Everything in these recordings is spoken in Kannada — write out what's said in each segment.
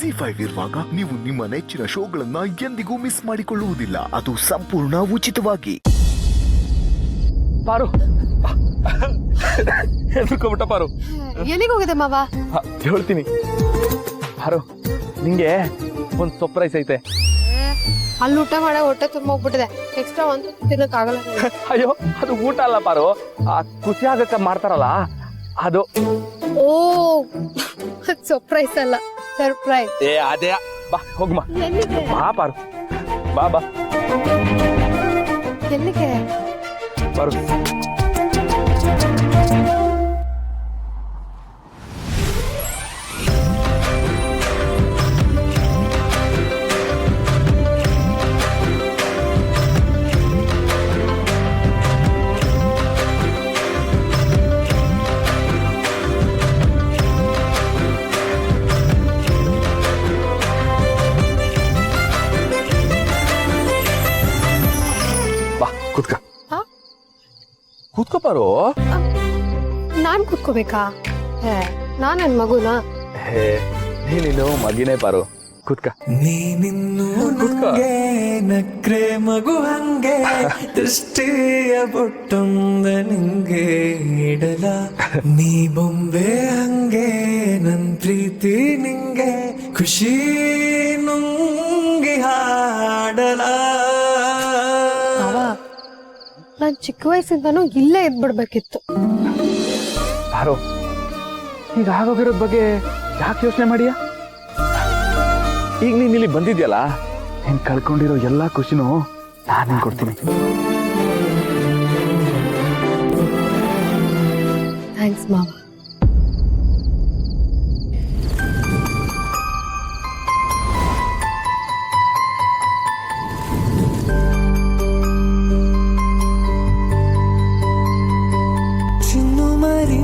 ZEE5 ಇರುವಾಗ ನೀವು ನಿಮ್ಮ ನೆಚ್ಚಿನ ಶೋಗಳನ್ನ ಎಂದಿಗೂ ಮಿಸ್ ಮಾಡಿಕೊಳ್ಳುವುದಿಲ್ಲ. ಅದು ಸಂಪೂರ್ಣ ಉಚಿತವಾಗಿ. ಪಾರು ಹೆದರ್ಕೊಬಿಟ್ಟ ಪಾರು. ಎಲ್ಲಿಗೆ ಹೋಗಿದೆ ಮಾವ? ಹೇಳ್ತೀನಿ ಪಾರು, ನಿಂಗೆ ಒಂದು ಸರ್ಪ್ರೈಸ್ ಐತೆ. ಅಲ್ಲಿ ಊಟ ಮಾಡ ಹೊಟ್ಟೆ ತುಂಬ ಹೋಗ್ಬಿಟ್ಟಿದೆ. ಎಕ್ಸ್ಟ್ರಾ ಒಂದು ತಿನ್ನಕ್ಕಾಗಲ್ಲ. ಅಯ್ಯೋ, ಅದು ಊಟ ಅಲ್ಲ ಪಾರು, ಖುಷಿ ಆಗಕ್ಕ ಮಾಡ್ತಾರಲ್ಲ ಅದು. ಓ, ಸರ್ಪ್ರೈಸ್ ಅಲ್ಲ, ಸರ್ಪ್ರೈಸ್. ಅದೇ, ಬಾ ಹೋಗ್ಮಾ. ಎಲ್ಲಿಗೆ? ಬಾ ಪಾರು, ಬಾ ಬಾ ಎಲ್ಲಿಗೆ ಪಾರು. ಕೂತ್ಕ, ಕೂತ್ಕೋ ಪಾರು. ನಾನ್ ಕೂತ್ಕೋಬೇಕಾ? ನಾನ್ ನನ್ ಮಗುನಾ? ನೀನು ಮಗಿನೇ ಪಾರು, ಕೂತ್ಕ. ನೀನಿನ್ನು ನಂಗೆ ನಕ್ರೆ ಮಗು ಹಂಗೆ ದೃಷ್ಟಿಯ ಬೊಟ್ಟೊಂದ ನಿಂಗೆ ಇಡಲ ನೀ ಬೊಂಬೆ ಹಂಗೆ ನನ್ ಪ್ರೀತಿ ನಿಂಗೆ ಖುಷಿ ನುಂಗಿ ಹಾಡಲ. ನಾನ್ ಚಿಕ್ಕ ವಯಸ್ಸಿಂದನೂ ಇಲ್ಲೇ ಇದ್ಬಿಡ್ಬೇಕಿತ್ತು. ಪಾರು, ಈಗ ಆಗೋಗಿರೋದ್ ಬಗ್ಗೆ ಯಾಕೆ ಯೋಚನೆ ಮಾಡಿಯಾ? ಈಗ ನೀನ್ ಇಲ್ಲಿ ಬಂದಿದ್ಯಲ್ಲ, ನೀನ್ ಕಳ್ಕೊಂಡಿರೋ ಎಲ್ಲಾ ಖುಷಿನೂ ನಾನೇ ಕೊಡ್ತೀನಿ. ಥ್ಯಾಂಕ್ಸ್ ಮಾವ. ಚಿನ್ನು ಮರಿ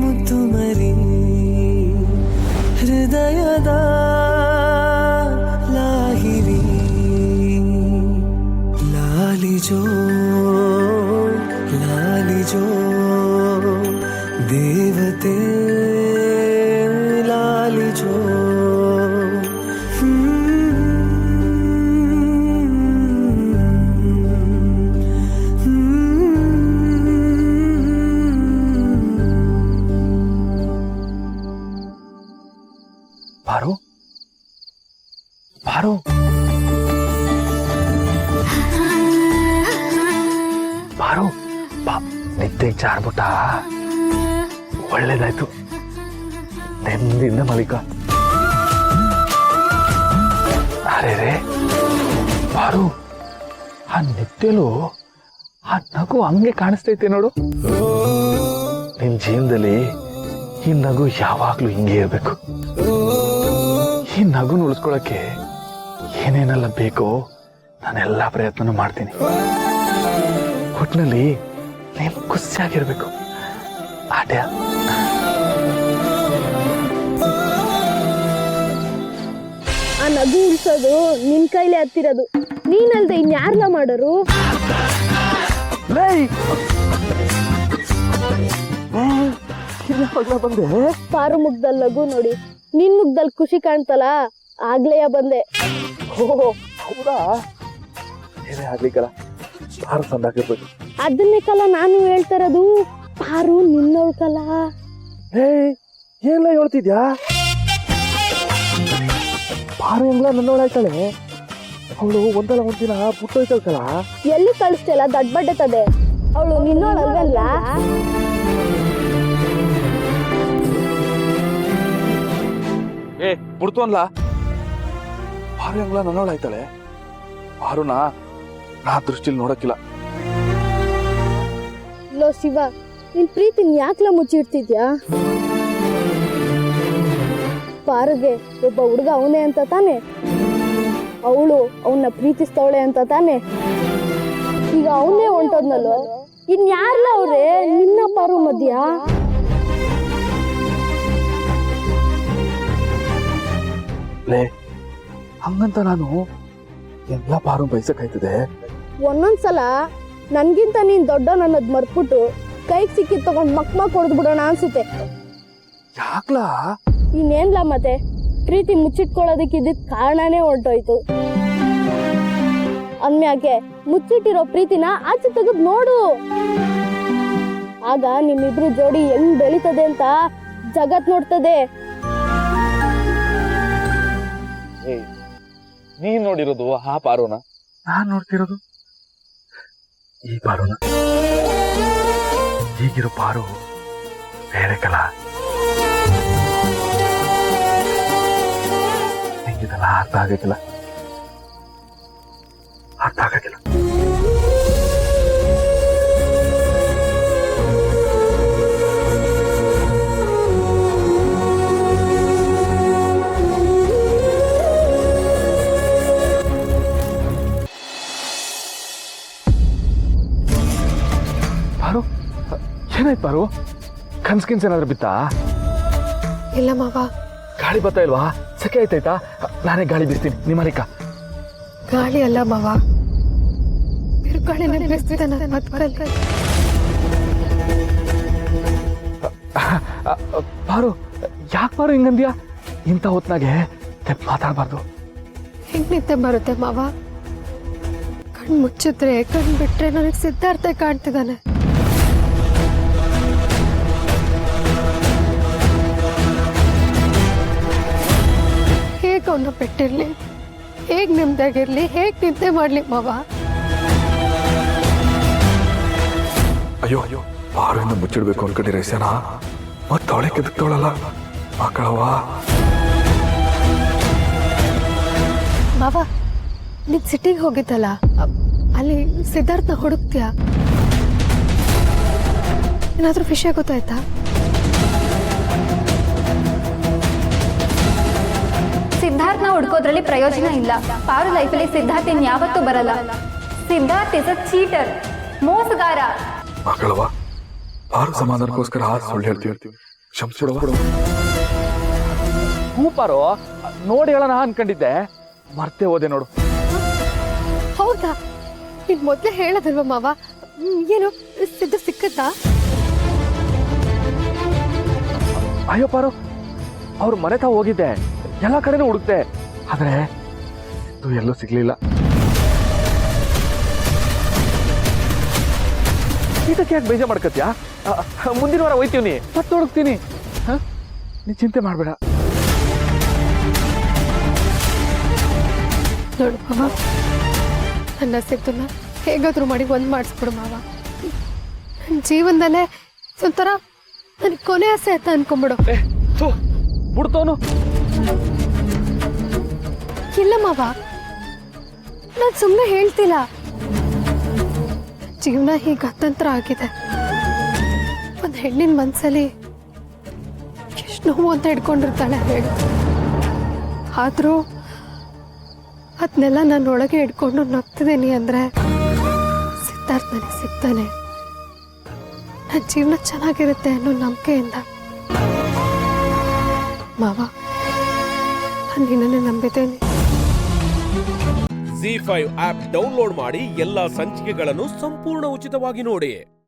ಮುತ್ತು ಮರಿ ಹೃದಯದ ಲಾಹಿರಿ ಲಾಲಿಜೋ ಲಾಲಿಜೋ ದೇವತೆ ಲಾಲಿಜೋ. ಪಾರು, ಪಾರು, ಪಾರು, ಬಾ. ನಿದ್ದೆಗೆ ಜಾರ್ಬಿಟ್ಟ, ಒಳ್ಳೇದಾಯ್ತು. ನೆಮ್ಮದಿಯಿಂದ ಮಲಿಕ. ಅರೆ ರೇ ಪಾರು, ಆ ನಿದ್ದೆಲು ಆ ನಗು ಹಂಗೆ ಕಾಣಿಸ್ತೈತೆ ನೋಡು. ನಿನ್ ಜೀವನದಲ್ಲಿ ಈ ನಗು ಯಾವಾಗ್ಲೂ ಹಿಂಗೆ ಇರ್ಬೇಕು. ಈ ನಗುನ ಉಳಿಸ್ಕೊಳಕ್ಕೆ ಏನೇನೆಲ್ಲ ಬೇಕೋ ನಾನೆಲ್ಲ ಪ್ರಯತ್ನ ಮಾಡ್ತೀನಿ. ಒಟ್ಟಿನಲ್ಲಿ ನೀನ್ ಖುಷಿಯಾಗಿರ್ಬೇಕು. ಆಟ ಆ ನಗು ಉಳಿಸೋದು ನಿನ್ ಕೈಲಿ ಹತ್ತಿರೋದು. ನೀನಲ್ದೆ ಇನ್ಯಾರ್ಲ ಮಾಡೋರು? ಬಂದೆ. ಪಾರು ಮುಗ್ದಲ್ಲಿ ನಗು ನೋಡಿ ನಿನ್ ಮುಗ್ದಲ್ಲಿ ಖುಷಿ ಕಾಣ್ತಲ್ಲ, ಆಗ್ಲೇಯ ಬಂದೆ. ಹೌದಾ? ಏನೇ ಆಗ್ಲಿಕ್ಕಲ್ಲ, ಪಾರು ಸಂದಾಕಿರ್ಬೇಕು. ಅದನ್ನೇ ಕಲ ನಾನು ಹೇಳ್ತಾ ಇರೋದು. ಪಾರು ನಿನ್ನವಳ್ಕಲ್ಲ. ಏನೆಲ್ಲ ಹೇಳ್ತಿದ್ಯಾ? ಪಾರು ಎಲ್ಲ ನನ್ನೋಳಾಯ್ತಾಳೆ. ಅವಳು ಒಂದಲ್ಲ ಒಂದಿನ ಪುಟ್ಟೋಯ್ತಲ್ಕಲ್ಲ. ಎಲ್ಲಿ ಕಳಿಸ್ತಲ್ಲ ದಡ್ಬಡ್ಡತದೆ. ಅವಳು ನಿನ್ನೋಳಲ್ವಲ್ಲ. ಬಿಡ್ತು ಅನ್ಲ. ಪಾರು ಹೆಂಗ್ಲ ನನ್ನೋಳಾಯ್ತಾಳೆ. ಪಾರುನ ನಾ ದೃಷ್ಟಿಲಿ ನೋಡಕ್ಕಿಲ್ಲ. ಲೋ ಶಿವ, ನಿನ್ ಪ್ರೀತಿನ ಯಾಕ್ಲ ಮುಚ್ಚಿಡ್ತಿದ್ಯಾ? ಪಾರುಗೆ ಒಬ್ಬ ಹುಡುಗ ಅವನೇ ಅಂತ ತಾನೆ, ಅವಳು ಅವನ್ನ ಪ್ರೀತಿಸ್ತವಳೆ ಅಂತ ತಾನೆ. ಈಗ ಅವನೇ ಹೊಂಟೋದ್ನಲ್ಲೋ, ಇನ್ಯಾರ್ಲ ಅವ್ರೆ ನಿನ್ನ ಪಾರು ಮಧ್ಯ? ಹಂಗಂತ ನಾನು ಎಲ್ಲ ಪಾರು ಬಯಸಕ್ಕಾಯ್ತದೆ. ಒಂದೊಂದ್ಸಲ ನನ್ಗಿಂತ ನೀನ್ ದೊಡ್ಡ ನನ್ನದ್ ಮರ್ಬಿಟ್ಟು ಕೈಗೆ ಸಿಕ್ಕಿದ್ ತಗೊಂಡ್ ಮಕ್ ಹೊಡೆದ್ ಬಿಡೋಣ ಅನ್ಸುತ್ತೆ. ಯಾಕ್ಲಾ ಇನ್ನೇನ್ಲ ಮತ್ತೆ ಪ್ರೀತಿ ಮುಚ್ಚಿಟ್ಕೊಳ್ಳೋದಕ್ಕೆ ಇದ್ದಿದ್ ಕಾರಣನೇ ಹೊರಟೋಯ್ತು. ಅಂದ್ಮ್ಯಾಕೆ ಮುಚ್ಚಿಟ್ಟಿರೋ ಪ್ರೀತಿನ ಆಚೆ ತೆಗೆದು ನೋಡು. ಆಗ ನಿಮ್ಮಿಬ್ರು ಜೋಡಿ ಹೆಂಗ್ ಬೆಳೀತದೆ ಅಂತ ಜಗತ್ ನೋಡ್ತದೆ. ನೀನ್ ನೋಡಿರೋದು ಆ ಪಾರುನ, ನಾನ್ ನೋಡ್ತಿರೋದು ಈ ಪಾರುನ. ಈಗಿರೋ ಪಾರು ಬೇರೆ ಕಲ. ನಿಂಗಿದೆಲ್ಲ ಅರ್ಥ ಆಗಕ್ಕಿಲ್ಲ. ಪಾರು, ಏನಾಯ್ತು ಪಾರು? ಕನ್ಸ್ ಏನಾದ್ರು ಬಿತ್ತಾ? ಇಲ್ಲ ಮಾವ. ಗಾಳಿ ಬರ್ತಾ ಇಲ್ವಾ? ಸೆಕೆ ಆಯ್ತಾಯ್ತಾ? ನಾನೇ ಗಾಳಿ ಬೀಸ್ತೀನಿ. ನಿಮ್ಮಲಿಕ ಗಾಳಿ ಅಲ್ಲ ಮಾವ, ಬಿರುಗಾಳಿನ ಬೀಸ್ತಿದ್ದೆ ನನ್ನ ಮದ್ಕಲ್ಲಿ. ಪಾರು, ಯಾಕೆ ಪಾರು ಹಿಂಗಂದ್ಯಾ? ಇಂಥ ಹೊತ್ನಾಗೆ ಮಾತಾಡಬಾರ್ದು. ಹೆಂಗ್ ನಿದ್ದೆ ಬರುತ್ತೆ ಮಾವ? ಕಣ್ ಮುಚ್ಚಿದ್ರೆ ಕಣ್ ಬಿಟ್ರೆ ನನಗೆ ಸಿದ್ಧಾರ್ಥ ಕಾಣ್ತಿದ್ದಾನೆ. ಹೇಗೆ ಅವನ್ನ ಬಿಟ್ಟಿರ್ಲಿ, ಹೇಗ್ ನಿಮ್ದಾಗಿರ್ಲಿ, ಹೇಗ್ ನಿದ್ದೆ ಮಾಡ್ಲಿ ಮಾವ? ಅಯ್ಯೋ ಪಾರುವಿಂದ ಮುಚ್ಚಿಡ್ಬೇಕು ಅನ್ಕೊಂಡಿರೋ ಸನ ಮತ್ತವಳೆ ಕೆದಕ್ತವಳಲ್ಲ ಮಕ್ಕಳವ್ವ. ಮಾವ, ನೀನ್ ಸಿಟಿಗೆ ಹೋಗಿದ್ದಲ್ಲ, ಅಲ್ಲಿ ಸಿದ್ಧಾರ್ಥನ ಹುಡುಕ್ತೀಯ? ಏನಾದ್ರೂ ವಿಷಯ ಗೊತ್ತಾಯ್ತಾ? ಸಿದ್ಧಾರ್ಥನ ಹುಡ್ಕೋದ್ರಲ್ಲಿ ಪ್ರಯೋಜನ ಇಲ್ಲ. ಪಾರು ಲೈಫಲ್ಲಿ ಸಿದ್ಧಾರ್ಥ್ ಇನ್ ಯಾವತ್ತೂ ಬರಲ್ಲ. ಸಿದ್ಧಾರ್ಥ್ ಇಸ್ ಅ ಚೀಟರ್, ಮೋಸಗಾರ. ಮಕ್ಕಳವ್ವ, ಪಾರು ಸಮಾಧಾನಕ್ಕೋಸ್ಕರ ಸುಳ್ಳು ಹೇಳ್ತೀವಿ. ಕ್ಷಮಿಸ್ಬಿಡವ. ಹೂ ಪಾರು, ನೋಡಿ ಹೇಳೋಣ ಅನ್ಕೊಂಡಿದ್ದೆ, ಮರ್ತೇ ಹೋದೆ ನೋಡು. ಹೌದಾ? ನೀನ್ ಮೊದ್ಲೇ ಹೇಳದಲ್ವ ಮಾವ? ಏನು ಸಿದ್ಧ ಸಿಕ್ಕತ್ತಾ? ಅಯ್ಯೋ ಪಾರು, ಅವ್ರ ಮನೆ ತಾವು ಹೋಗಿದ್ದೆ, ಎಲ್ಲ ಕಡೆನೂ ಹುಡುಕ್ತೆ, ಆದ್ರೆ ಇದು ಎಲ್ಲೂ ಸಿಗ್ಲಿಲ್ಲ. ಇದಕ್ಕೆ ಯಾಕೆ ಬೇಜಾರು ಮಾಡ್ಕತ್ಯಾ? ಮುಂದಿನ ವಾರ ಹೋಯ್ತೀವಿ, ಮತ್ತೆ ಹುಡುಕ್ತೀನಿ. ನೀ ಚಿಂತೆ ಮಾಡ್ಬೇಡ. ನೋಡು ಮಾವ, ನನ್ನ ಸಿದ್ದನ್ನ ಹೇಗಾದ್ರೂ ಮಾಡಿ ಒಂದ್ ಮಾಡಿಸ್ಬಿಡು ಮಾವ. ನನ್ನ ಜೀವನದಲ್ಲೇ ಒಂಥರ ನನಗೆ ಕೊನೆ ಆಸೆ ಅಂತ ಅನ್ಕೊಂಬಿಡು. ಬಿಡ್ತವನು. ಇಲ್ಲ ಮಾವ, ನಾನು ಸುಮ್ಮನೆ ಹೇಳ್ತಿಲ್ಲ. ಜೀವನ ಹೀಗೆ ಅತಂತ್ರ ಆಗಿದೆ. ಒಂದು ಹೆಣ್ಣಿನ ಮನಸ್ಸಲ್ಲಿ ಎಷ್ಟು ನೋವು ಅಂತ ಹಿಡ್ಕೊಂಡಿರ್ತಾಳೆ ಹೇಳು. ಆದರೂ ಅದನ್ನೆಲ್ಲ ನಾನು ಒಳಗೆ ಹಿಡ್ಕೊಂಡು ನಗ್ತಿದ್ದೀನಿ ಅಂದರೆ ಸಿದ್ಧಾರ್ಥ ನನಗೆ ಸಿಗ್ತಾನೆ. ನನ್ನ ಜೀವನ ಚೆನ್ನಾಗಿರುತ್ತೆ ಅನ್ನೋ ನಂಬಿಕೆಯಿಂದ. ಮಾವ, ನಾನು ನಿನ್ನನ್ನೇ ನಂಬಿದ್ದೇನೆ. ZEE5 ಆಪ್ ಡೌನ್ಲೋಡ್ ಮಾಡಿ ಎಲ್ಲಾ ಸಂಚಿಕೆಗಳನ್ನು ಸಂಪೂರ್ಣ ಉಚಿತವಾಗಿ ನೋಡಿ.